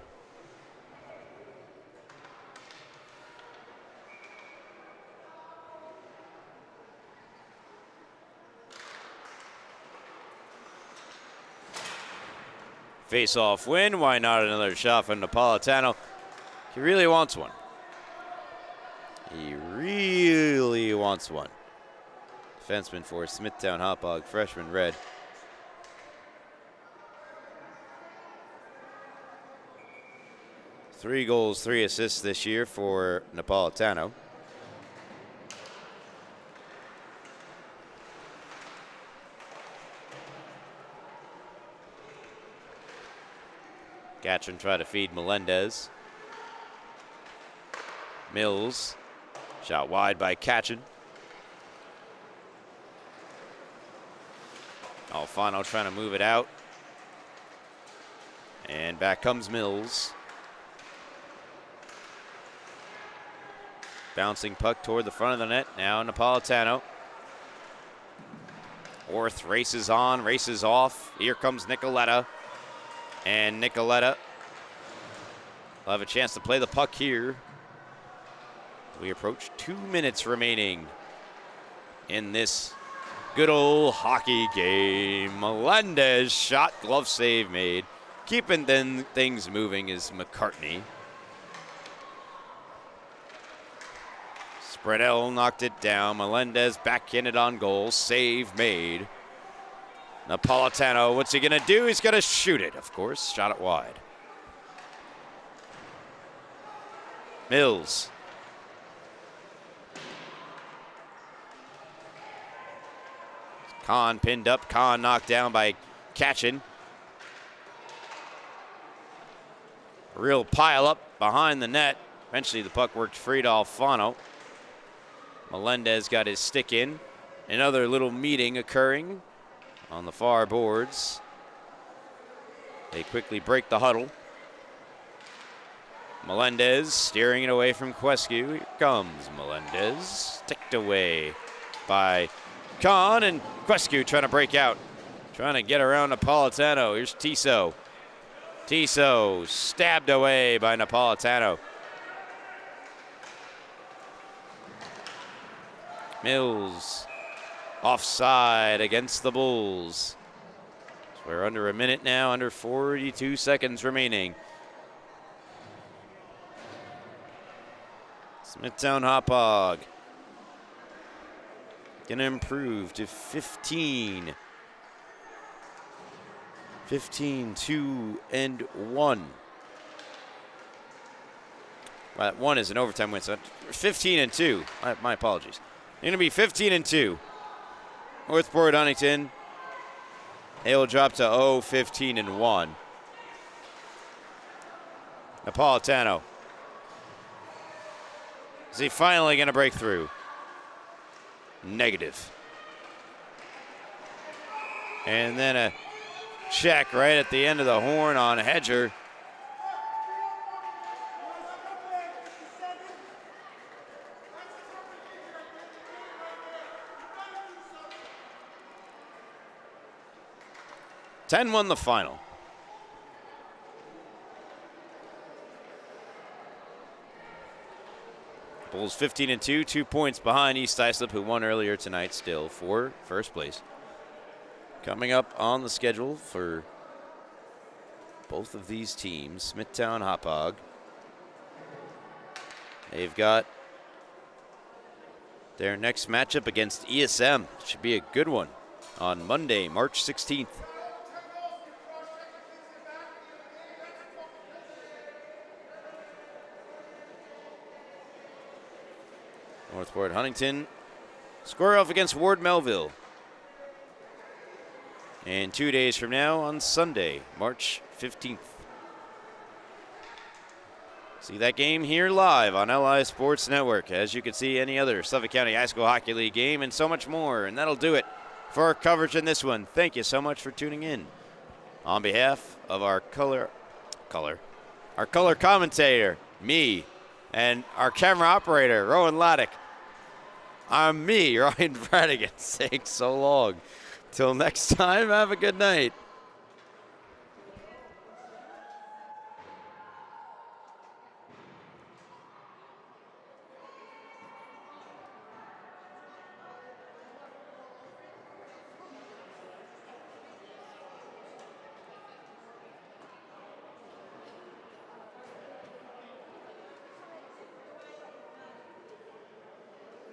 Face-off win. Why not another shot from Napolitano? He really wants one. He really wants one. Defenseman for Smithtown Hauppauge, freshman red. Three goals, 3 assists this year for Napolitano. Gatchin try to feed Melendez. Mills, shot wide by Gatchin. Alfano trying to move it out. And back comes Mills. Bouncing puck toward the front of the net. Now Napolitano. Orth races on, races off. Here comes Nicoletta. And Nicoletta will have a chance to play the puck here. We approach 2 minutes remaining in this good old hockey game. Melendez shot, glove save made. Keeping things moving is McCartney. Spreadell knocked it down. Melendez back in it on goal. Save made. Napolitano, what's he going to do? He's going to shoot it, of course. Shot it wide. Mills. Kahn pinned up. Kahn knocked down by Gatchin. Real pile up behind the net. Eventually the puck worked free to Alfano. Melendez got his stick in. Another little meeting occurring on the far boards. They quickly break the huddle. Melendez steering it away from Quescu. Here comes Melendez. Ticked away by Kahn, and Quescu trying to break out. Trying to get around Napolitano. Here's Tiso. Tiso stabbed away by Napolitano. Mills offside against the Bulls. So we're under a minute now, under 42 seconds remaining. Smithtown Hauppauge gonna improve to 15. 15-2-1. Well, that one is an overtime win, so 15-2. My apologies. They're gonna be 15-2. Northport, Huntington. They will drop to 15-1. Napolitano. Is he finally going to break through? Negative. And then a check right at the end of the horn on Hedger. Won the final. Bulls 15-2, 2 points behind East Islip, who won earlier tonight still for first place. Coming up on the schedule for both of these teams, Smithtown Hauppauge. They've got their next matchup against ESM. Should be a good one on Monday, March 16th. Northport Huntington square off against Ward Melville. And 2 days from now on Sunday, March 15th. See that game here live on LI Sports Network. As you can see any other Suffolk County High School Hockey League game and so much more. And that'll do it for our coverage in this one. Thank you so much for tuning in. On behalf of our color commentator, me, and our camera operator, Rowan Laddick, I'm me, Ryan Bradigan, saying so long. Till next time, have a good night.